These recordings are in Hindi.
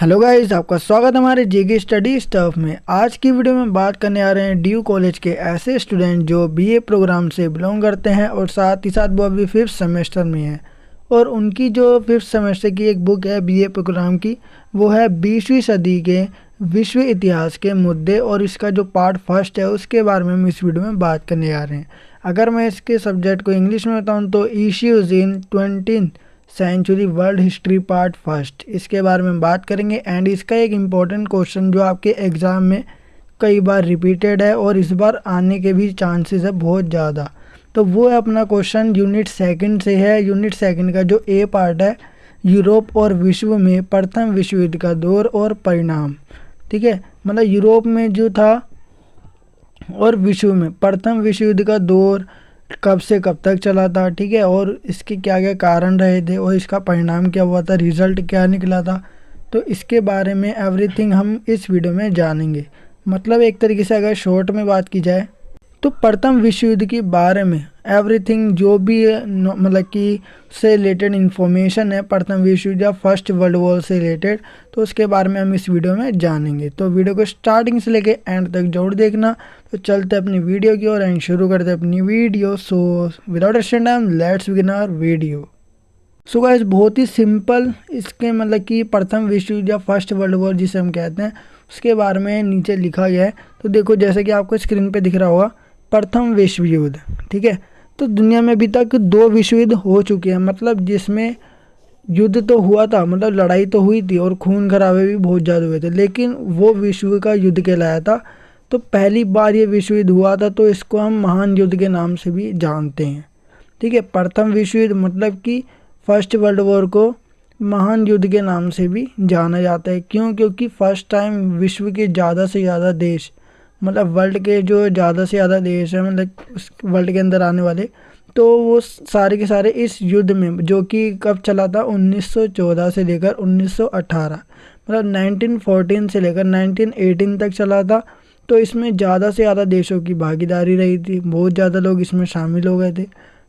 हेलो गाइस, आपका स्वागत है हमारे जेके स्टडी स्टफ में। आज की वीडियो में बात करने आ रहे हैं ड्यू कॉलेज के ऐसे स्टूडेंट जो बीए प्रोग्राम से बिलोंग करते हैं और साथ ही साथ वो अभी 5th सेमेस्टर में है। और उनकी जो 5th सेमेस्टर की एक बुक है बीए प्रोग्राम की, वो है 20वीं सदी के विश्व इतिहास के मुद्दे, और इसका जो पार्ट फर्स्ट है उसके बारे में हम इस वीडियो में बात करने आ रहे हैं। अगर मैं इसके सब्जेक्ट को इंग्लिश में बताऊँ तो issues in 20th century world history part first, इसके बारे में बात करेंगे। एंड इसका एक इम्पॉर्टेंट क्वेश्चन जो आपके एग्ज़ाम में कई बार रिपीटेड है और इस बार आने के भी चांसेस है बहुत ज़्यादा, तो वो है अपना क्वेश्चन यूनिट सेकंड से है। यूनिट सेकंड का जो ए पार्ट है, यूरोप और विश्व में प्रथम विश्व युद्ध का दौर और परिणाम। ठीक है, मतलब यूरोप में जो था और विश्व में प्रथम विश्व युद्ध का दौर कब से कब तक चला था, ठीक है, और इसके क्या क्या कारण रहे थे और इसका परिणाम क्या हुआ था, रिजल्ट क्या निकला था। तो इसके बारे में एवरीथिंग हम इस वीडियो में जानेंगे। मतलब एक तरीके से अगर शॉर्ट में बात की जाए तो प्रथम विश्व युद्ध के बारे में एवरीथिंग जो भी मतलब कि से रिलेटेड इन्फॉर्मेशन है प्रथम विश्व युद्ध या फर्स्ट वर्ल्ड वॉर से रिलेटेड, तो उसके बारे में हम इस वीडियो में जानेंगे। तो वीडियो को स्टार्टिंग से लेके एंड तक जरूर देखना। तो चलते अपनी वीडियो की ओर एंड शुरू करते अपनी video. So without wasting time let's begin our video. So guys, बहुत ही सिंपल इसके मतलब कि प्रथम विश्व युद्ध या फर्स्ट वर्ल्ड वॉर जिसे हम कहते हैं उसके बारे में नीचे लिखा गया है। तो देखो, जैसे कि आपको स्क्रीन पे दिख रहा होगा प्रथम विश्व युद्ध, ठीक है। तो दुनिया में अभी तक 2 विश्व युद्ध हो चुके हैं, मतलब जिसमें युद्ध तो हुआ था, मतलब लड़ाई तो हुई थी और खून खराबे भी बहुत ज़्यादा हुए थे, लेकिन वो विश्व का युद्ध कहलाया था। तो पहली बार ये विश्व युद्ध हुआ था, तो इसको हम महान युद्ध के नाम से भी जानते हैं। ठीक है, प्रथम विश्व युद्ध मतलब कि फर्स्ट वर्ल्ड वॉर को महान युद्ध के नाम से भी जाना जाता है। क्यों? क्योंकि फर्स्ट टाइम विश्व के ज़्यादा से ज़्यादा देश, मतलब वर्ल्ड के जो ज़्यादा से ज़्यादा देश हैं, मतलब उस वर्ल्ड के अंदर आने वाले, तो वो सारे के सारे इस युद्ध में, जो कि कब चला था 1914 से लेकर 1918, मतलब 1914 से लेकर 1918 तक चला था। तो इसमें ज़्यादा से ज़्यादा देशों की भागीदारी रही थी, बहुत ज़्यादा लोग इसमें शामिल हो गए थे।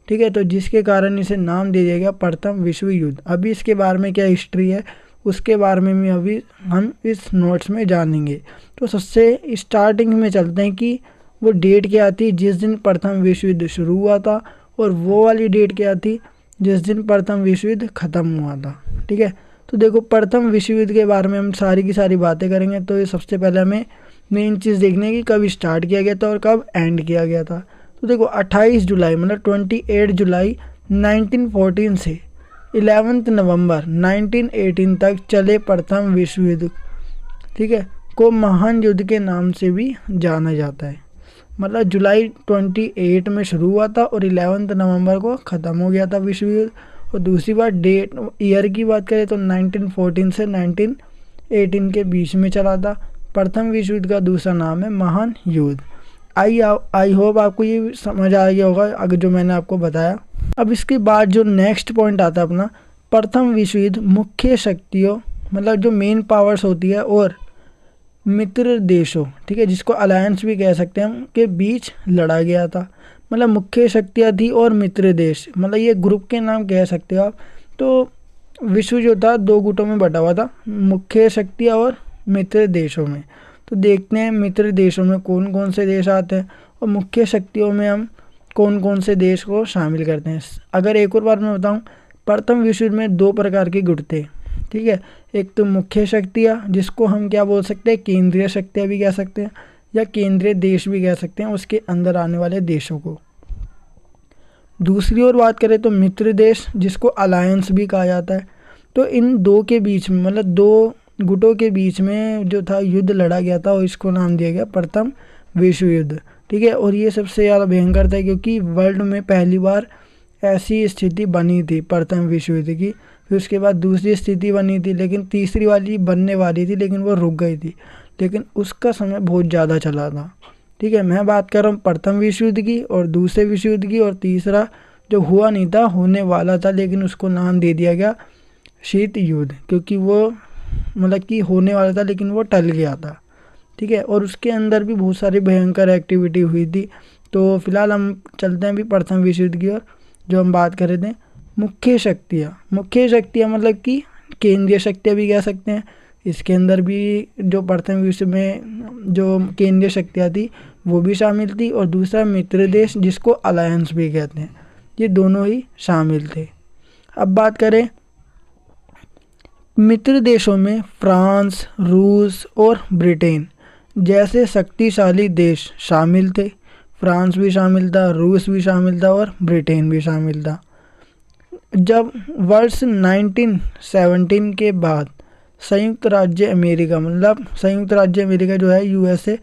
ठीक है, तो जिसके कारण इसे नाम दे दिया गया प्रथम विश्व युद्ध। अभी इसके बारे में क्या हिस्ट्री है उसके बारे में भी अभी हम इस नोट्स में जानेंगे। तो सबसे स्टार्टिंग में चलते हैं कि वो डेट क्या थी जिस दिन प्रथम विश्व युद्ध शुरू हुआ था, और वो वाली डेट क्या थी जिस दिन प्रथम विश्व युद्ध ख़त्म हुआ था। ठीक है, तो देखो प्रथम विश्व युद्ध के बारे में हम सारी की सारी बातें करेंगे। तो ये सबसे पहले हमें मेन चीज़ देखनी है कि कब स्टार्ट किया गया था और कब एंड किया गया था। तो देखो 28 जुलाई मतलब 28 जुलाई 1914 से 11 नवंबर 1918 तक चले प्रथम विश्व युद्ध, ठीक है, को महान युद्ध के नाम से भी जाना जाता है। मतलब जुलाई 28 में शुरू हुआ था और 11 नवंबर को ख़त्म हो गया था विश्व युद्ध। और दूसरी बात डेट ईयर की बात करें तो 1914 से 1918 के बीच में चला था। प्रथम विश्व युद्ध का दूसरा नाम है महान युद्ध। आई होप आपको ये समझ आ गया होगा अगर जो मैंने आपको बताया। अब इसके बाद जो नेक्स्ट पॉइंट आता है अपना, प्रथम विश्व युद्ध मुख्य शक्तियों, मतलब जो मेन पावर्स होती है, और मित्र देशों, ठीक है, जिसको अलायंस भी कह सकते हैं हम, के बीच लड़ा गया था। मतलब मुख्य शक्तियाँ थी और मित्र देश, मतलब ये ग्रुप के नाम कह सकते हो आप। तो विश्व जो था 2 गुटों में बटा हुआ था, मुख्य शक्तियाँ और मित्र देशों में। तो देखते हैं मित्र देशों में कौन कौन से देश आते हैं और मुख्य शक्तियों में हम कौन कौन से देश को शामिल करते हैं। अगर एक और बार मैं बताऊं, प्रथम विश्व युद्ध में 2 प्रकार के गुट थे, ठीक है। एक तो मुख्य शक्तियाँ, जिसको हम क्या बोल सकते हैं, केंद्रीय शक्तियाँ भी कह सकते हैं या केंद्रीय देश भी कह सकते हैं, उसके अंदर आने वाले देशों को। दूसरी ओर बात करें तो मित्र देश, जिसको अलायंस भी कहा जाता है। तो इन 2 के बीच में, मतलब 2 गुटों के बीच में जो था युद्ध लड़ा गया था और इसको नाम दिया गया प्रथम विश्व युद्ध, ठीक है। और ये सबसे ज़्यादा भयंकर था क्योंकि वर्ल्ड में पहली बार ऐसी स्थिति बनी थी प्रथम विश्व युद्ध की। फिर उसके बाद दूसरी स्थिति बनी थी, लेकिन तीसरी वाली बनने वाली थी लेकिन वो रुक गई थी, लेकिन उसका समय बहुत ज़्यादा चला था। ठीक है, मैं बात कर रहा हूँ प्रथम विश्व युद्ध की और दूसरे विश्व युद्ध की, और तीसरा जो हुआ नहीं था, होने वाला था, लेकिन उसको नाम दे दिया गया शीत युद्ध, क्योंकि वो मतलब कि होने वाला था लेकिन वो टल गया था। ठीक है, और उसके अंदर भी बहुत सारी भयंकर एक्टिविटी हुई थी। तो फिलहाल हम चलते हैं अभी प्रथम विश्व युद्ध की ओर, जो हम बात कर रहे थे। मुख्य शक्तियाँ मतलब कि केंद्रीय शक्तियाँ भी कह सकते हैं इसके अंदर भी जो प्रथम विश्व में जो केंद्रीय शक्तियाँ थी वो भी शामिल थी, और दूसरा मित्र देश जिसको अलायंस भी कहते हैं, ये दोनों ही शामिल थे। अब बात करें मित्र देशों में फ्रांस, रूस और ब्रिटेन जैसे शक्तिशाली देश शामिल थे। फ्रांस भी शामिल था, रूस भी शामिल था और ब्रिटेन भी शामिल था। जब वर्ष 1917 के बाद संयुक्त राज्य अमेरिका, मतलब संयुक्त राज्य अमेरिका जो है यूएसए,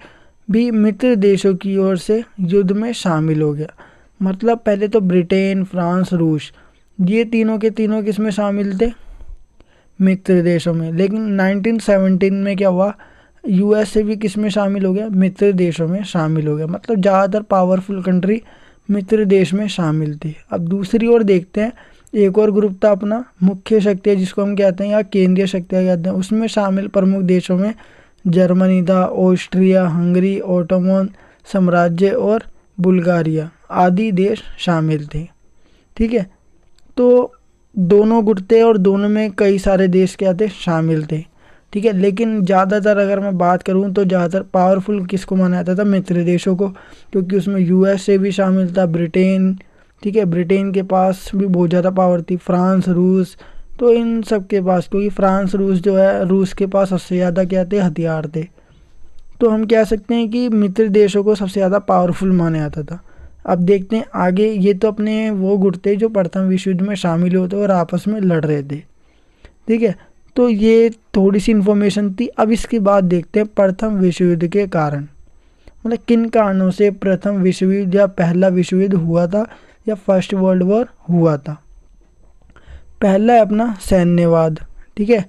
भी मित्र देशों की ओर से युद्ध में शामिल हो गया। मतलब पहले तो ब्रिटेन, फ्रांस, रूस, ये तीनों के तीनों किस में शामिल थे? मित्र देशों में। लेकिन 1917 में क्या हुआ, यूएसए भी किस में शामिल हो गया? मित्र देशों में शामिल हो गया। मतलब ज़्यादातर पावरफुल कंट्री मित्र देश में शामिल थी। अब दूसरी ओर देखते हैं, एक और ग्रुप था अपना मुख्य शक्तियाँ जिसको हम कहते हैं या केंद्रीय शक्तियाँ कहते हैं। उसमें शामिल प्रमुख देशों में जर्मनी था, ऑस्ट्रिया, हंगरी, ओटोमन साम्राज्य और बुल्गारिया आदि देश शामिल थे। ठीक है, तो दोनों गुट थे और दोनों में कई सारे देश क्या थे? शामिल थे। ठीक है, लेकिन ज़्यादातर अगर मैं बात करूं तो ज़्यादातर पावरफुल किसको माना जाता था? मित्र देशों को, क्योंकि उसमें यूएसए भी शामिल था, ब्रिटेन, ठीक है, ब्रिटेन के पास भी बहुत ज़्यादा पावर थी, फ्रांस, रूस, तो इन सब के पास, क्योंकि फ्रांस, रूस जो है, रूस के पास सबसे ज़्यादा क्या थे? हथियार थे। तो हम कह सकते हैं कि मित्र देशों को सबसे ज़्यादा पावरफुल माना जाता था। अब देखते हैं आगे, ये तो अपने वो गुट थे जो प्रथम विश्व युद्ध में शामिल होते और आपस में लड़ रहे थे। ठीक है, तो ये थोड़ी सी इन्फॉर्मेशन थी। अब इसके बाद देखते हैं प्रथम विश्व युद्ध के कारण, मतलब किन कारणों से प्रथम विश्व युद्ध या पहला विश्व युद्ध हुआ था या फर्स्ट वर्ल्ड वॉर हुआ था। पहला है अपना सैन्यवाद। ठीक है,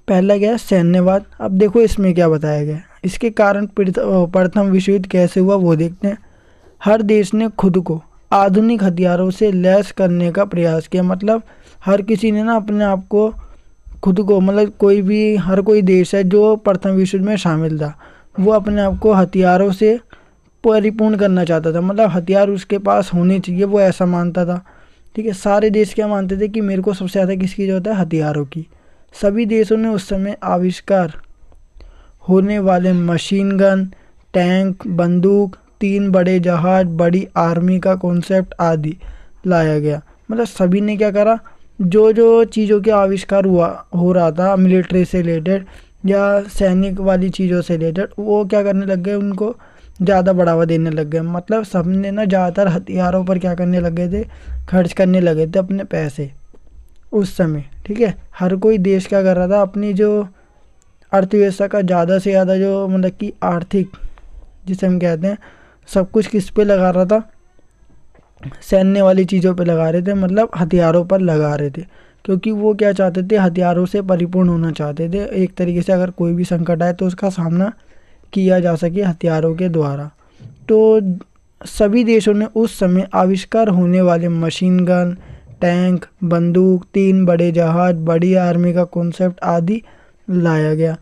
पहला क्या है? सैन्यवाद। अब देखो इसमें क्या बताया गया है, इसके कारण प्रथम विश्व युद्ध कैसे हुआ वो देखते हैं। हर देश ने खुद को आधुनिक हथियारों से लैस करने का प्रयास किया। मतलब हर किसी ने ना अपने आप को, खुद को, मतलब कोई भी, हर कोई देश है जो प्रथम विश्व युद्ध में शामिल था, वो अपने आप को हथियारों से परिपूर्ण करना चाहता था। मतलब हथियार उसके पास होने चाहिए, वो ऐसा मानता था। ठीक है, सारे देश क्या मानते थे कि मेरे को सबसे ज़्यादा किसकी ज़रूरत है? हथियारों की। सभी देशों ने उस समय आविष्कार होने वाले मशीन गन, टैंक, बंदूक, 3 बड़े जहाज, बड़ी आर्मी का कॉन्सेप्ट आदि लाया गया। मतलब सभी ने क्या करा, जो जो चीज़ों के आविष्कार हो रहा था मिलिट्री से रिलेटेड या सैनिक वाली चीज़ों से रिलेटेड, वो क्या करने लग गए, उनको ज़्यादा बढ़ावा देने लग गए। मतलब सबने ना ज़्यादातर हथियारों पर क्या करने लग गए थे? खर्च करने लगे थे अपने पैसे उस समय। ठीक है, हर कोई देश क्या कर रहा था, अपनी जो अर्थव्यवस्था का ज़्यादा से ज़्यादा जो, मतलब कि आर्थिक जिसे हम कहते हैं, सब कुछ किस पे लगा रहा था? सैन्य वाली चीज़ों पे लगा रहे थे, मतलब हथियारों पर लगा रहे थे। क्योंकि वो क्या चाहते थे? हथियारों से परिपूर्ण होना चाहते थे। एक तरीके से अगर कोई भी संकट आए तो उसका सामना किया जा सके हथियारों के द्वारा। तो सभी देशों ने उस समय आविष्कार होने वाले मशीन गन, टैंक, बंदूक, 3 बड़े जहाज, बड़ी आर्मी का कॉन्सेप्ट आदि लाया गया।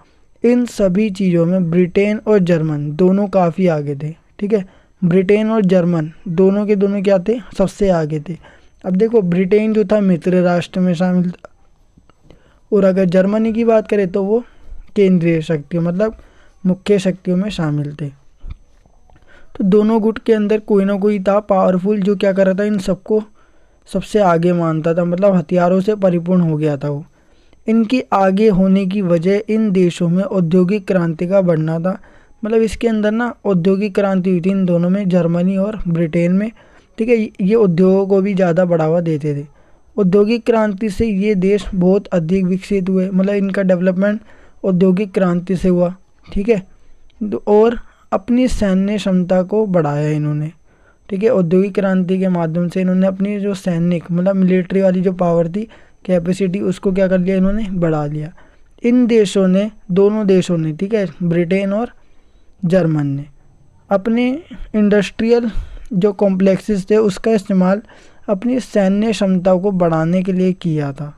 इन सभी चीज़ों में ब्रिटेन और जर्मन दोनों काफ़ी आगे थे। ठीक है, ब्रिटेन और जर्मन दोनों के दोनों क्या थे? सबसे आगे थे। अब देखो, ब्रिटेन जो था मित्र राष्ट्र में शामिल था, और अगर जर्मनी की बात करें तो वो केंद्रीय शक्तियों, मतलब मुख्य शक्तियों में शामिल थे। तो दोनों गुट के अंदर कोई ना कोई था पावरफुल जो क्या कर रहा था, इन सबको सबसे आगे मानता था। मतलब हथियारों से परिपूर्ण हो गया था वो। इनके आगे होने की वजह इन देशों में औद्योगिक क्रांति का बढ़ना था। मतलब इसके अंदर ना औद्योगिक क्रांति हुई थी इन दोनों में, जर्मनी और ब्रिटेन में। ठीक है, ये उद्योगों को भी ज़्यादा बढ़ावा देते थे। औद्योगिक क्रांति से ये देश बहुत अधिक विकसित हुए। मतलब इनका डेवलपमेंट औद्योगिक क्रांति से हुआ। ठीक है, और अपनी सैन्य क्षमता को बढ़ाया इन्होंने। ठीक है, औद्योगिक क्रांति के माध्यम से इन्होंने अपनी जो सैनिक, मतलब मिलिट्री वाली जो पावर थी, कैपेसिटी, उसको क्या कर लिया इन्होंने? बढ़ा लिया। इन देशों ने, दोनों देशों ने, ठीक है, ब्रिटेन और जर्मन ने अपने इंडस्ट्रियल जो कॉम्प्लेक्सेस थे उसका इस्तेमाल अपनी सैन्य क्षमता को बढ़ाने के लिए किया था।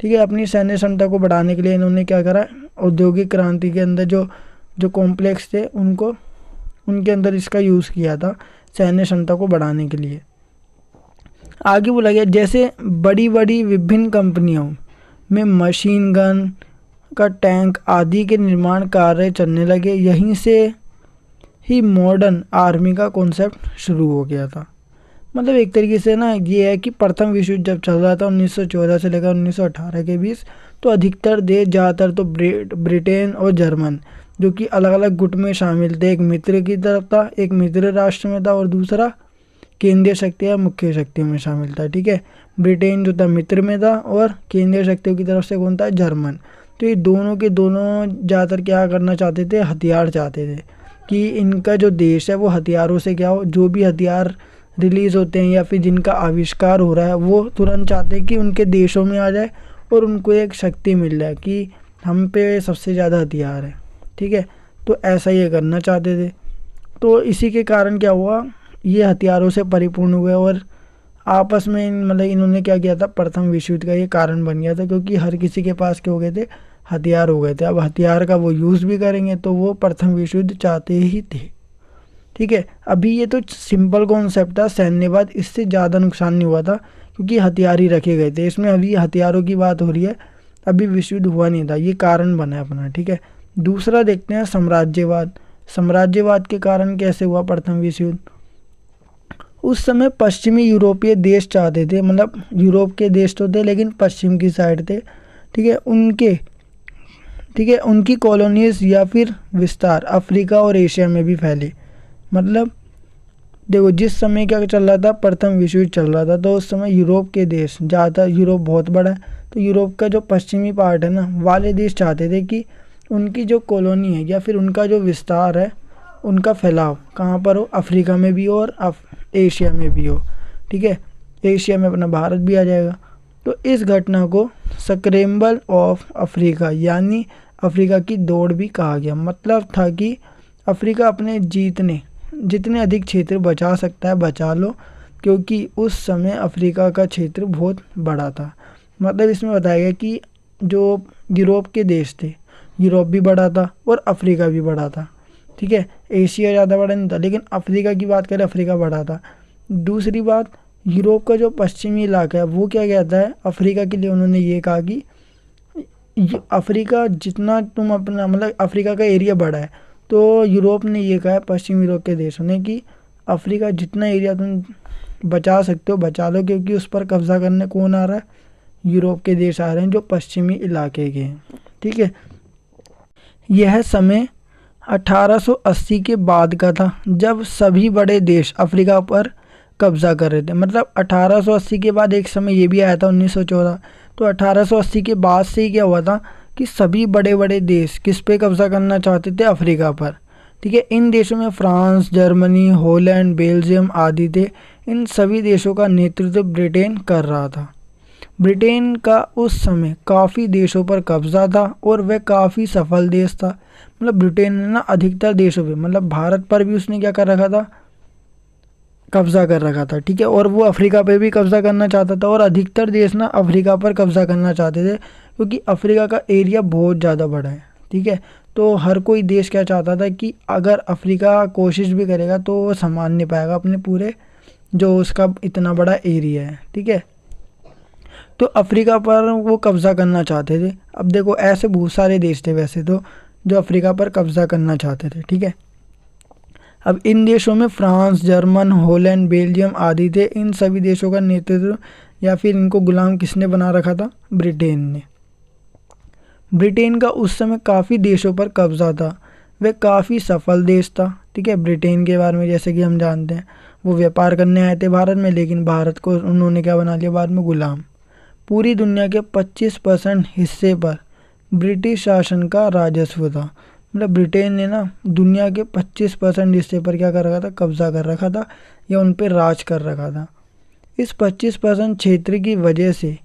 ठीक है, अपनी सैन्य क्षमता को बढ़ाने के लिए इन्होंने क्या करा? औद्योगिक क्रांति के अंदर जो जो कॉम्प्लेक्स थे उनको, उनके अंदर इसका यूज़ किया था सैन्य क्षमता को बढ़ाने के लिए। आगे बोला गया, जैसे बड़ी बड़ी विभिन्न कंपनियों में मशीन गन, का टैंक आदि के निर्माण कार्य चलने लगे। यहीं से ही मॉडर्न आर्मी का कॉन्सेप्ट शुरू हो गया था। मतलब एक तरीके से ना ये है कि प्रथम विश्व युद्ध जब चल रहा था 1914 से लेकर 1918 के बीच, तो अधिकतर देश, ज़्यादातर तो ब्रिटेन और जर्मन, जो कि अलग अलग गुट में शामिल थे। एक मित्र की तरफ था, एक मित्र राष्ट्र में था, और दूसरा केंद्रीय शक्ति या मुख्य शक्तियों में शामिल था। ठीक है, ब्रिटेन जो था मित्र में था और केंद्रीय शक्तियों की तरफ से कौन था, जर्मन। तो ये दोनों के दोनों ज़्यादातर क्या करना चाहते थे, हथियार चाहते थे कि इनका जो देश है वो हथियारों से क्या हो, जो भी हथियार रिलीज़ होते हैं या फिर जिनका आविष्कार हो रहा है वो तुरंत चाहते हैं कि उनके देशों में आ जाए और उनको एक शक्ति मिल जाए कि हम पे सबसे ज़्यादा हथियार है। ठीक है, तो ऐसा ये करना चाहते थे। तो इसी के कारण क्या हुआ, ये हथियारों से परिपूर्ण हुए और आपस में मतलब इन्होंने क्या किया था, प्रथम विश्व युद्ध का ये कारण बन गया था, क्योंकि हर किसी के पास क्या हो गए थे, हथियार हो गए थे। अब हथियार का वो यूज़ भी करेंगे, तो वो प्रथम विश्व युद्ध चाहते ही थे। ठीक है, अभी ये तो सिंपल कॉन्सेप्ट था सैन्यवाद, इससे ज़्यादा नुकसान नहीं हुआ था क्योंकि हथियार ही रखे गए थे। इसमें अभी हथियारों की बात हो रही है, अभी विश्व युद्ध हुआ नहीं था, ये कारण बना है अपना। ठीक है, दूसरा देखते हैं साम्राज्यवाद। साम्राज्यवाद के कारण कैसे हुआ प्रथम विश्व युद्ध। उस समय पश्चिमी यूरोपीय देश चाहते थे, मतलब यूरोप के देश तो थे लेकिन पश्चिम की साइड थे। ठीक है, उनकी कॉलोनीज या फिर विस्तार अफ्रीका और एशिया में भी फैले। मतलब देखो, जिस समय क्या चल रहा था, प्रथम विश्व युद्ध चल रहा था, तो उस समय यूरोप के देश, ज़्यादातर यूरोप बहुत बड़ा है, तो यूरोप का जो पश्चिमी पार्ट है ना, वाले देश चाहते थे कि उनकी जो कॉलोनी है या फिर उनका जो विस्तार है, उनका फैलाव कहाँ पर हो, अफ्रीका में भी हो और एशिया में भी हो। ठीक है, एशिया में अपना भारत भी आ जाएगा। तो इस घटना को स्क्रैम्बल ऑफ अफ्रीका यानी अफ्रीका की दौड़ भी कहा गया। मतलब था कि अफ्रीका अपने जितने अधिक क्षेत्र बचा सकता है बचा लो, क्योंकि उस समय अफ्रीका का क्षेत्र बहुत बड़ा था। मतलब इसमें बताया गया कि जो यूरोप के देश थे, यूरोप भी बड़ा था और अफ्रीका भी बड़ा था। ठीक है, एशिया ज़्यादा बड़ा नहीं था, लेकिन अफ्रीका की बात करें, अफ्रीका बड़ा था। दूसरी बात, यूरोप का जो पश्चिमी इलाका है वो क्या कहता है, अफ्रीका के लिए उन्होंने ये कहा कि अफ्रीका जितना तुम अपना, मतलब अफ्रीका का एरिया बड़ा है, तो यूरोप ने ये कहा है, पश्चिम यूरोप के देशों ने, कि अफ्रीका जितना एरिया तुम बचा सकते हो बचा लो, क्योंकि उस पर कब्जा करने कौन आ रहा है, यूरोप के देश आ रहे हैं जो पश्चिमी इलाके के हैं। ठीक है, यह समय 1880 के बाद का था, जब सभी बड़े देश अफ्रीका पर कब्जा कर रहे थे। मतलब 1880 के बाद एक समय ये भी आया था 1914, तो 1880 के बाद से ही क्या हुआ था कि सभी बड़े बड़े देश किस पे कब्जा करना चाहते थे, अफ्रीका पर। ठीक है, इन देशों में फ्रांस, जर्मनी, हॉलैंड, बेल्जियम आदि थे। इन सभी देशों का नेतृत्व ब्रिटेन कर रहा था। ब्रिटेन का उस समय काफ़ी देशों पर कब्जा था और वह काफ़ी सफल देश था। मतलब ब्रिटेन ने ना अधिकतर देशों पे, मतलब भारत पर भी उसने क्या कर रखा था, कब्जा कर रखा था। ठीक है, और वो अफ्रीका पे भी कब्जा करना चाहता था, और अधिकतर देश ना अफ्रीका पर कब्जा करना चाहते थे, क्योंकि अफ्रीका का एरिया बहुत ज़्यादा बड़ा है। ठीक है, तो हर कोई देश क्या चाहता था कि अगर अफ्रीका कोशिश भी करेगा तो वो संभाल नहीं पाएगा अपने पूरे जो उसका इतना बड़ा एरिया है। ठीक है, तो अफ्रीका पर वो कब्जा करना चाहते थे। अब देखो, ऐसे बहुत सारे देश थे वैसे तो जो अफ्रीका पर कब्जा करना चाहते थे। ठीक है, अब इन देशों में फ्रांस, जर्मन, हॉलैंड, बेल्जियम आदि थे। इन सभी देशों का नेतृत्व या फिर इनको गुलाम किसने बना रखा था, ब्रिटेन ने। ब्रिटेन का उस समय काफ़ी देशों पर कब्जा था, वह काफ़ी सफल देश था। ठीक है, ब्रिटेन के बारे में जैसे कि हम जानते हैं, वो व्यापार करने आए थे भारत में, लेकिन भारत को उन्होंने क्या बना लिया बाद में, गुलाम। पूरी दुनिया के 25% हिस्से पर ब्रिटिश शासन का राजस्व था। मतलब ब्रिटेन ने ना दुनिया के 25% हिस्से पर क्या कर रखा था, कब्जा कर रखा था या उन पर राज कर रखा था। इस 25% क्षेत्र की वजह से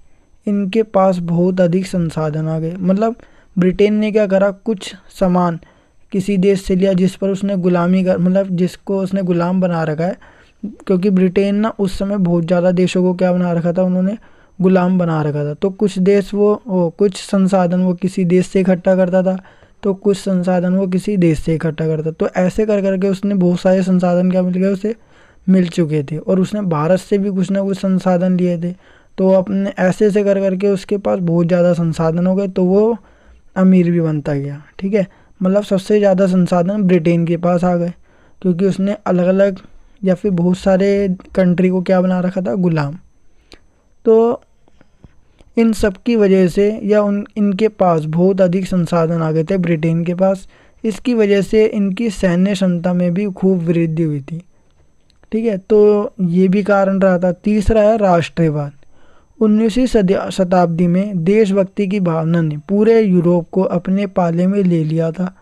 इनके पास बहुत अधिक संसाधन आ गए। मतलब ब्रिटेन ने क्या करा, कुछ सामान किसी देश से लिया जिस पर उसने गुलामी कर, मतलब जिसको उसने गुलाम बना रखा है, क्योंकि ब्रिटेन ना उस समय बहुत ज़्यादा देशों को क्या बना रखा था, उन्होंने गुलाम बना रखा था। तो कुछ देश वो कुछ संसाधन वो किसी देश से इकट्ठा करता था, तो कुछ संसाधन वो किसी देश से इकट्ठा करता। तो ऐसे कर करके उसने बहुत सारे संसाधन क्या मिल गए, उसे मिल चुके थे, और उसने भारत से भी कुछ ना कुछ संसाधन लिए थे। तो अपने ऐसे कर करके उसके पास बहुत ज़्यादा संसाधन हो गए, तो वो अमीर भी बनता गया। ठीक है, मतलब सबसे ज़्यादा संसाधन ब्रिटेन के पास आ गए, क्योंकि उसने अलग अलग या फिर बहुत सारे कंट्री को क्या बना रखा था, गुलाम। तो इन सब की वजह से या इनके पास बहुत अधिक संसाधन आ गए थे ब्रिटेन के पास। इसकी वजह से इनकी सैन्य क्षमता में भी खूब वृद्धि हुई थी। ठीक है, तो ये भी कारण रहा था। तीसरा है राष्ट्रवाद। 19वीं शताब्दी में देशभक्ति की भावना ने पूरे यूरोप को अपने पाले में ले लिया था।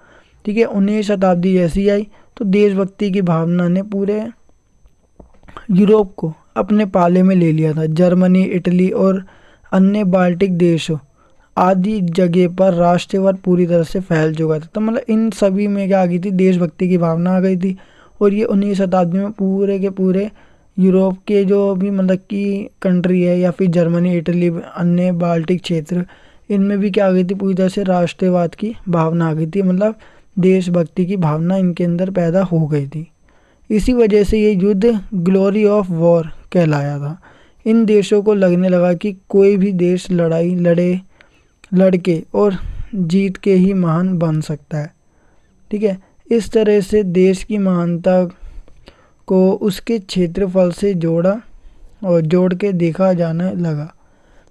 ठीक है, 19वीं शताब्दी जैसी आई तो देशभक्ति की भावना ने पूरे यूरोप को अपने पाले में ले लिया था। जर्मनी, इटली और अन्य बाल्टिक देशों आदि जगह पर राष्ट्रवाद पूरी तरह से फैल चुका था। तो मतलब इन सभी में क्या आ गई थी, देशभक्ति की भावना आ गई थी। और ये 19वीं शताब्दी में पूरे के पूरे यूरोप के जो भी मतलब की कंट्री है या फिर जर्मनी, इटली, अन्य बाल्टिक क्षेत्र, इनमें भी क्या आ गई थी, पूरी तरह से राष्ट्रवाद की भावना आ गई थी। मतलब देशभक्ति की भावना इनके अंदर पैदा हो गई थी। इसी वजह से ये युद्ध ग्लोरी ऑफ वॉर कहलाया था। इन देशों को लगने लगा कि कोई भी देश लड़के और जीत के ही महान बन सकता है। ठीक है, इस तरह से देश की महानता को उसके क्षेत्रफल से जोड़ के देखा जाने लगा।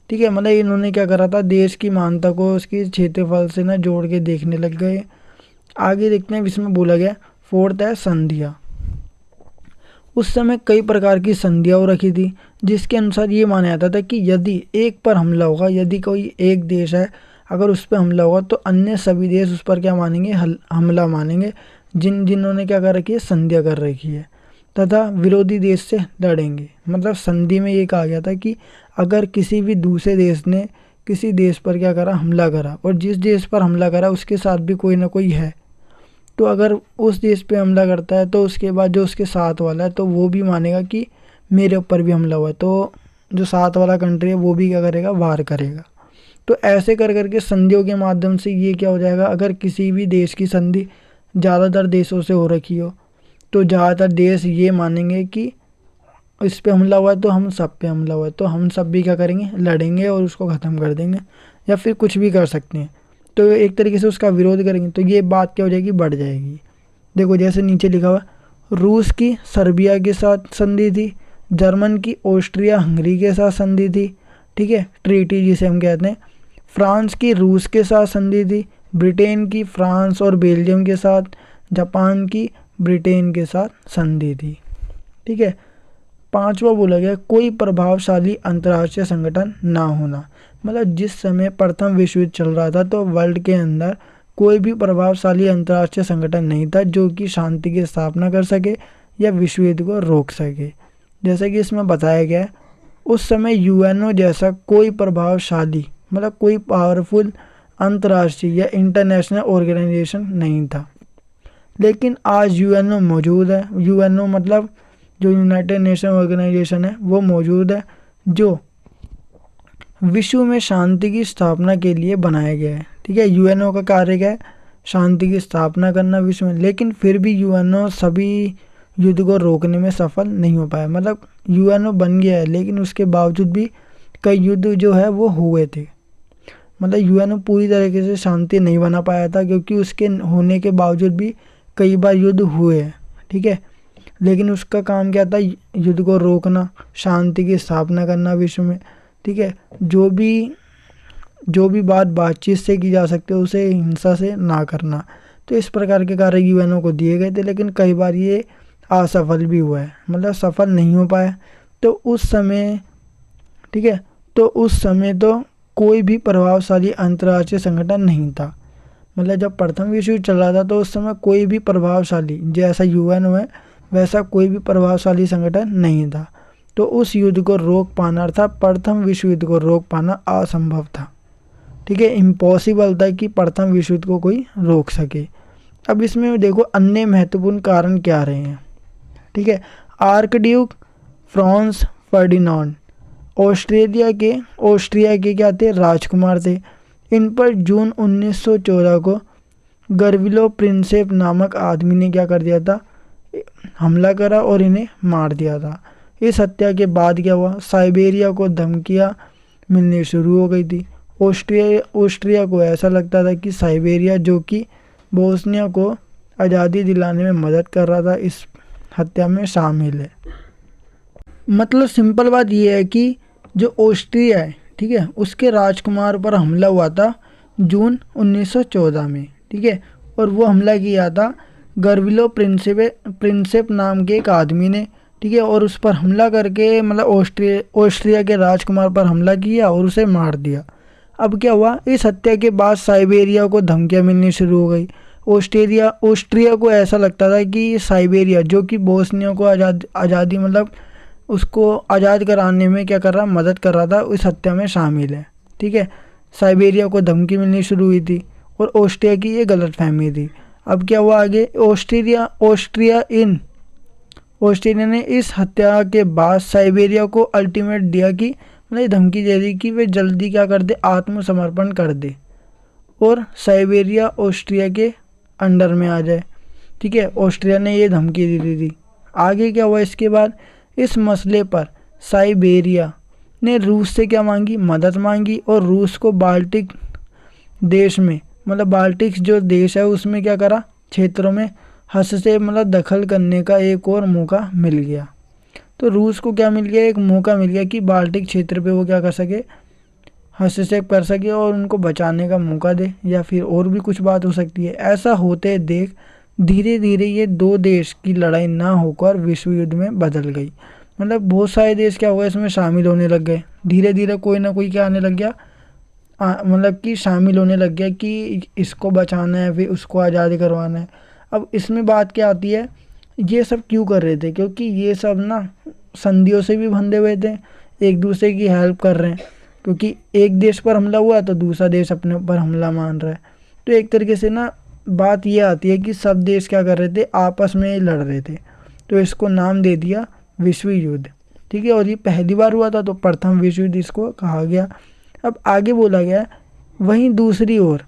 ठीक है, मतलब इन्होंने क्या करा था, देश की महानता को उसके क्षेत्रफल से ना जोड़ के देखने लग गए। आगे देखते हैं, इसमें बोला गया फोर्थ है संधियाँ। उस समय कई प्रकार की संधियाँ हो रखी थी, जिसके अनुसार ये माना जाता था कि यदि एक पर हमला होगा, यदि कोई एक देश है अगर उस पर हमला होगा तो अन्य सभी देश उस पर क्या मानेंगे, हमला मानेंगे, जिन्होंने क्या कर रखी है, संधियाँ कर रखी है, तथा विरोधी देश से लड़ेंगे। मतलब संधि में ये कहा गया था कि अगर किसी भी दूसरे देश ने किसी देश पर क्या करा, हमला करा, और जिस देश पर हमला करा उसके साथ भी कोई ना कोई है, तो अगर उस देश पे हमला करता है तो उसके बाद जो उसके साथ वाला है तो वो भी मानेगा कि मेरे ऊपर भी हमला हुआ है, तो जो साथ वाला कंट्री है वो भी क्या करेगा, वार करेगा। तो ऐसे कर करके संधियों के माध्यम से ये क्या हो जाएगा, अगर किसी भी देश की संधि ज़्यादातर देशों से हो रखी हो तो ज़्यादातर देश ये मानेंगे कि इस पे हमला हुआ है तो हम सब पे हमला हुआ है, तो हम सब भी क्या करेंगे, लड़ेंगे और उसको ख़त्म कर देंगे, या फिर कुछ भी कर सकते हैं। तो एक तरीके से उसका विरोध करेंगे, तो ये बात क्या हो जाएगी, बढ़ जाएगी। देखो जैसे नीचे लिखा हुआ, रूस की सर्बिया के साथ संधि थी, जर्मन की ऑस्ट्रिया हंगरी के साथ संधि थी। ठीक है, ट्रीटी जिसे हम कहते हैं। फ्रांस की रूस के साथ संधि थी, ब्रिटेन की फ्रांस और बेल्जियम के साथ, जापान की ब्रिटेन के साथ संधि थी। ठीक है, पांचवा बोला गया कोई प्रभावशाली अंतर्राष्ट्रीय संगठन ना होना। मतलब जिस समय प्रथम विश्व युद्ध चल रहा था तो वर्ल्ड के अंदर कोई भी प्रभावशाली अंतर्राष्ट्रीय संगठन नहीं था जो कि शांति की स्थापना कर सके या विश्व युद्ध को रोक सके। जैसा कि इसमें बताया गया है, उस समय यूएनओ जैसा कोई प्रभावशाली मतलब कोई पावरफुल अंतर्राष्ट्रीय या इंटरनेशनल ऑर्गेनाइजेशन नहीं था। लेकिन आज यूएनओ मौजूद है। यूएनओ मतलब जो यूनाइटेड नेशन ऑर्गेनाइजेशन है वो मौजूद है, जो विश्व में शांति की स्थापना के लिए बनाया गया है। ठीक है, यूएनओ का कार्य क्या है, शांति की स्थापना करना विश्व में। लेकिन फिर भी यूएनओ सभी युद्ध को रोकने में सफल नहीं हो पाया। मतलब यूएनओ बन गया है लेकिन उसके बावजूद भी कई युद्ध जो है वो हुए थे। मतलब यूएनओ पूरी तरीके से शांति नहीं बना पाया था, क्योंकि उसके होने के बावजूद भी कई बार युद्ध हुए हैं। ठीक है, लेकिन उसका काम क्या था, युद्ध को रोकना, शांति की स्थापना करना विश्व में। ठीक है, जो भी बातचीत से की जा सकती है उसे हिंसा से ना करना। तो इस प्रकार के कार्य यूएनओ को दिए गए थे, लेकिन कई बार ये असफल भी हुआ है, मतलब सफल नहीं हो पाया। तो उस समय ठीक है, तो उस समय तो कोई भी प्रभावशाली अंतर्राष्ट्रीय संगठन नहीं था। मतलब जब प्रथम विश्व युद्ध चल रहा था तो उस समय कोई भी प्रभावशाली, जैसा यूएनओ है वैसा कोई भी प्रभावशाली संगठन नहीं था। तो उस युद्ध को रोक पाना अर्थात प्रथम विश्व युद्ध को रोक पाना असंभव था। ठीक है, इम्पॉसिबल था कि प्रथम विश्व युद्ध को कोई रोक सके। अब इसमें देखो अन्य महत्वपूर्ण कारण क्या रहे हैं। ठीक है, आर्कड्यूक फ्रांस फर्डिनांड ऑस्ट्रिया के क्या थे, राजकुमार थे। इन पर जून 1914 को गर्विलो प्रिंसेप नामक आदमी ने क्या कर दिया था, हमला करा और इन्हें मार दिया था। इस हत्या के बाद क्या हुआ, साइबेरिया को धमकियाँ मिलनी शुरू हो गई थी ऑस्ट्रिया को ऐसा लगता था कि साइबेरिया, जो कि बोस्निया को आज़ादी दिलाने में मदद कर रहा था, इस हत्या में शामिल है। मतलब सिंपल बात यह है कि जो ऑस्ट्रिया है, ठीक है, उसके राजकुमार पर हमला हुआ था जून 1914 में, ठीक है, और वो हमला किया था गर्विलो प्रिंसेप नाम के एक आदमी ने, ठीक है, और उस पर हमला करके मतलब ऑस्ट्रिया के राजकुमार पर हमला किया और उसे मार दिया। अब क्या हुआ, इस हत्या के बाद साइबेरिया को धमकियां मिलनी शुरू हो गई। ऑस्ट्रिया को ऐसा लगता था कि साइबेरिया, जो कि बोस्निया को आज़ादी मतलब उसको आज़ाद कराने में क्या कर रहा, मदद कर रहा था, इस हत्या में शामिल है, ठीक है। साइबेरिया को धमकी मिलनी शुरू हुई थी और ऑस्ट्रिया की ये गलतफहमी थी। अब क्या हुआ आगे, ऑस्ट्रिया ने इस हत्या के बाद साइबेरिया को अल्टीमेट दिया कि मतलब धमकी दे दी कि वे जल्दी क्या कर दे, आत्मसमर्पण कर दे और साइबेरिया ऑस्ट्रिया के अंडर में आ जाए, ठीक है। ऑस्ट्रिया ने ये धमकी दी थी। आगे क्या हुआ, इसके बाद इस मसले पर साइबेरिया ने रूस से क्या मांगी, मदद मांगी, और रूस को बाल्टिक देश में मतलब बाल्टिक्स जो देश है उसमें क्या करा, क्षेत्रों में हस्तक्षेप मतलब दखल करने का एक और मौका मिल गया। तो रूस को क्या मिल गया, एक मौका मिल गया कि बाल्टिक क्षेत्र पे वो क्या कर सके, हस्तक्षेप कर सके और उनको बचाने का मौका दे, या फिर और भी कुछ बात हो सकती है। ऐसा होते देख धीरे धीरे ये दो देश की लड़ाई ना होकर विश्व युद्ध में बदल गई। मतलब बहुत सारे देश क्या हुआ, इसमें शामिल होने लग गए, धीरे धीरे कोई ना कोई क्या आने लग गया, मतलब कि शामिल होने लग गया कि इसको बचाना है, फिर उसको आज़ादी करवाना है। अब इसमें बात क्या आती है, ये सब क्यों कर रहे थे, क्योंकि ये सब ना संधियों से भी बंधे हुए थे, एक दूसरे की हेल्प कर रहे हैं, क्योंकि एक देश पर हमला हुआ तो दूसरा देश अपने ऊपर हमला मान रहा है। तो एक तरीके से ना बात ये आती है कि सब देश क्या कर रहे थे, आपस में लड़ रहे थे, तो इसको नाम दे दिया विश्व युद्ध, ठीक है। और ये पहली बार हुआ था तो प्रथम विश्व युद्ध इसको कहा गया। अब आगे बोला गया, वहीं दूसरी ओर,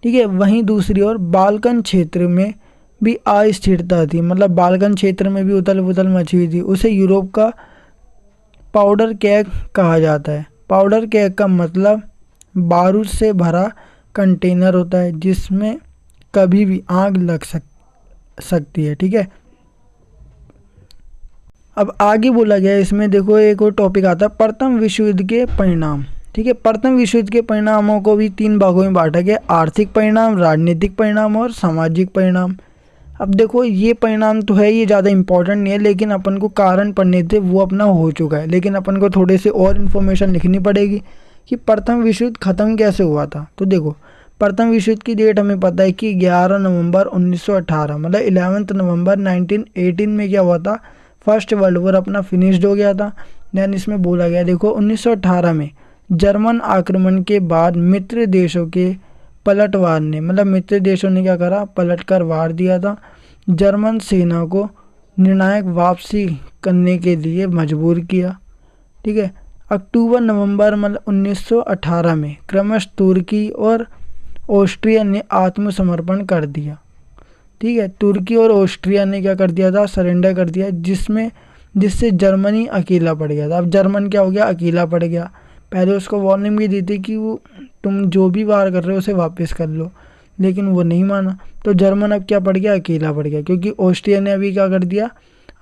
ठीक है, वहीं दूसरी ओर बाल्कन क्षेत्र में भी अस्थिरता थी, मतलब बाल्कन क्षेत्र में भी उथल पुथल मची हुई थी। उसे यूरोप का पाउडर केक कहा जाता है। पाउडर केक का मतलब बारूद से भरा कंटेनर होता है जिसमें कभी भी आग लग सकती है, ठीक है। अब आगे बोला गया, इसमें देखो एक और टॉपिक आता है, प्रथम विश्व युद्ध के परिणाम, ठीक है। प्रथम विश्व युद्ध के परिणामों को भी 3 भागों में बांटा गया, आर्थिक परिणाम, राजनीतिक परिणाम और सामाजिक परिणाम। अब देखो ये परिणाम तो है, ये ज़्यादा इंपॉर्टेंट नहीं है, लेकिन अपन को कारण पढ़ने थे वो अपना हो चुका है, लेकिन अपन को थोड़े से और इन्फॉर्मेशन लिखनी पड़ेगी कि प्रथम विश्व युद्ध ख़त्म कैसे हुआ था। तो देखो प्रथम विश्व युद्ध की डेट हमें पता है कि 11 नवंबर 1918, मतलब 11 नवंबर 1918 में क्या हुआ था, फर्स्ट वर्ल्ड वॉर अपना फिनिश्ड हो गया था। दैन इसमें बोला गया, देखो 1918 में जर्मन आक्रमण के बाद मित्र देशों के पलटवार ने, मतलब मित्र देशों ने क्या करा, पलट कर वार दिया था, जर्मन सेना को निर्णायक वापसी करने के लिए मजबूर किया, ठीक है। अक्टूबर नवंबर मतलब 1918 में क्रमशः तुर्की और ऑस्ट्रिया ने आत्मसमर्पण कर दिया, ठीक है। तुर्की और ऑस्ट्रिया ने क्या कर दिया था, सरेंडर कर दिया, जिससे जर्मनी अकेला पड़ गया था। अब जर्मन क्या हो गया, अकेला पड़ गया। पहले उसको वार्निंग भी दी थी कि वो तुम जो भी वार कर रहे हो उसे वापस कर लो, लेकिन वो नहीं माना, तो जर्मन अब क्या पड़ गया, अकेला पड़ गया, क्योंकि ऑस्ट्रिया ने अभी क्या कर दिया,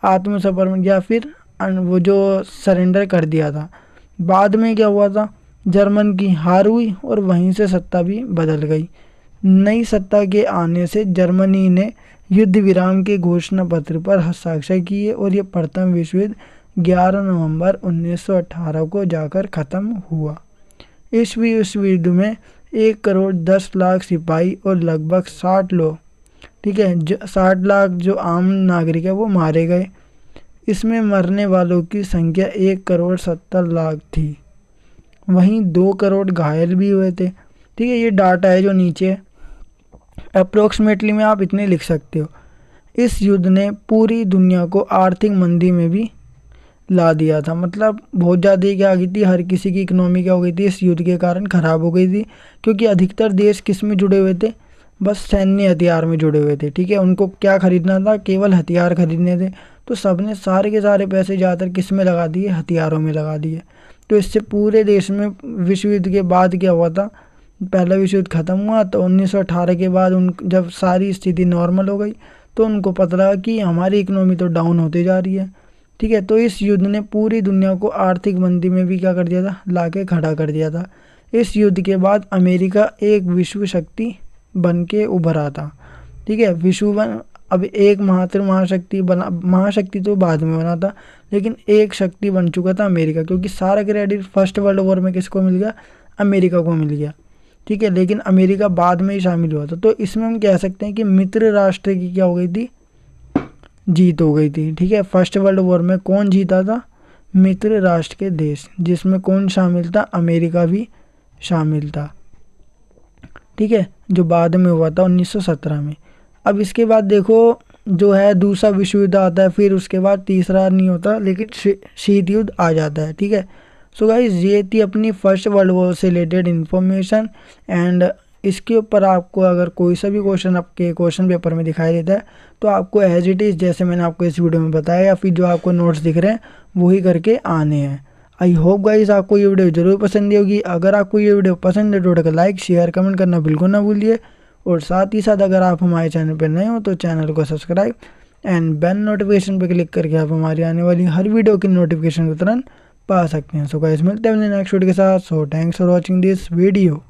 आत्मसमर्पण या फिर वो जो सरेंडर कर दिया था। बाद में क्या हुआ था, जर्मन की हार हुई और वहीं से सत्ता भी बदल गई। नई सत्ता के आने से जर्मनी ने युद्ध विराम के घोषणा पत्र पर हस्ताक्षर किए और ये प्रथम विश्व युद्ध 11 नवंबर 1918 को जाकर ख़त्म हुआ। इस विश्व युद्ध में 1 करोड़ 10 लाख सिपाही और लगभग 60 लोग, ठीक है, 60 लाख जो आम नागरिक है वो मारे गए। इसमें मरने वालों की संख्या 1 करोड़ 70 लाख थी, वहीं 2 करोड़ घायल भी हुए थे, ठीक है। ये डाटा है जो नीचे अप्रोक्सीमेटली में आप इतने लिख सकते हो। इस युद्ध ने पूरी दुनिया को आर्थिक मंदी में भी ला दिया था, मतलब बहुत ज़्यादा क्या आ गई थी, हर किसी की इकोनॉमी क्या हो गई थी, इस युद्ध के कारण ख़राब हो गई थी, क्योंकि अधिकतर देश किस में जुड़े हुए थे, बस सैन्य हथियार में जुड़े हुए थे, ठीक है। उनको क्या खरीदना था, केवल हथियार खरीदने थे, तो सबने सारे के सारे पैसे ज़्यादातर किस में लगा दिए, हथियारों में लगा दिए। तो इससे पूरे देश में विश्व युद्ध के बाद क्या हुआ था, पहला विश्व युद्ध ख़त्म हुआ तो 1918 के बाद उन जब सारी स्थिति नॉर्मल हो गई तो उनको पता लगा कि हमारी इकोनॉमी तो डाउन होती जा रही है। ठीक है, तो इस युद्ध ने पूरी दुनिया को आर्थिक मंदी में भी क्या कर दिया था, ला के खड़ा कर दिया था। इस युद्ध के बाद अमेरिका एक विश्व शक्ति बन के उभरा था। ठीक है, अब एक मात्र महाशक्ति तो बाद में बना था, लेकिन एक शक्ति बन चुका था अमेरिका, क्योंकि सारा क्रेडिट फर्स्ट वर्ल्ड वॉर में किसको मिल गया, अमेरिका को मिल गया। ठीक है, लेकिन अमेरिका बाद में ही शामिल हुआ था। तो इसमें हम कह सकते हैं कि मित्र राष्ट्र की क्या हो गई थी, जीत हो गई थी। ठीक है, फर्स्ट वर्ल्ड वॉर में कौन जीता था, मित्र राष्ट्र के देश, जिसमें कौन शामिल था, अमेरिका भी शामिल था। ठीक है, जो बाद में हुआ था 1917 में। अब इसके बाद देखो जो है दूसरा विश्व युद्ध आता है, फिर उसके बाद तीसरा नहीं होता, लेकिन शीत युद्ध आ जाता है। ठीक है, सो गाइस ये थी अपनी फर्स्ट वर्ल्ड वॉर से रिलेटेड इन्फॉर्मेशन। एंड इसके ऊपर आपको अगर कोई सा भी क्वेश्चन आपके क्वेश्चन पेपर में दिखाई देता है तो आपको एज इट इज़ जैसे मैंने आपको इस वीडियो में बताया या फिर जो आपको नोट्स दिख रहे हैं वही करके आने हैं। आई होप गाइस आपको ये वीडियो जरूर पसंद होगी। अगर आपको ये वीडियो पसंद है तो वीडियो को लाइक शेयर कमेंट करना बिल्कुल ना भूलिए, और साथ ही साथ अगर आप हमारे चैनल पर नए हो तो चैनल को सब्सक्राइब एंड बेल नोटिफिकेशन पर क्लिक करके आप हमारी आने वाली हर वीडियो की नोटिफिकेशन को तुरंत पा सकते हैं। सो गाइस मिलते हैं नेक्स्ट वीडियो के साथ। So thanks for watching this video.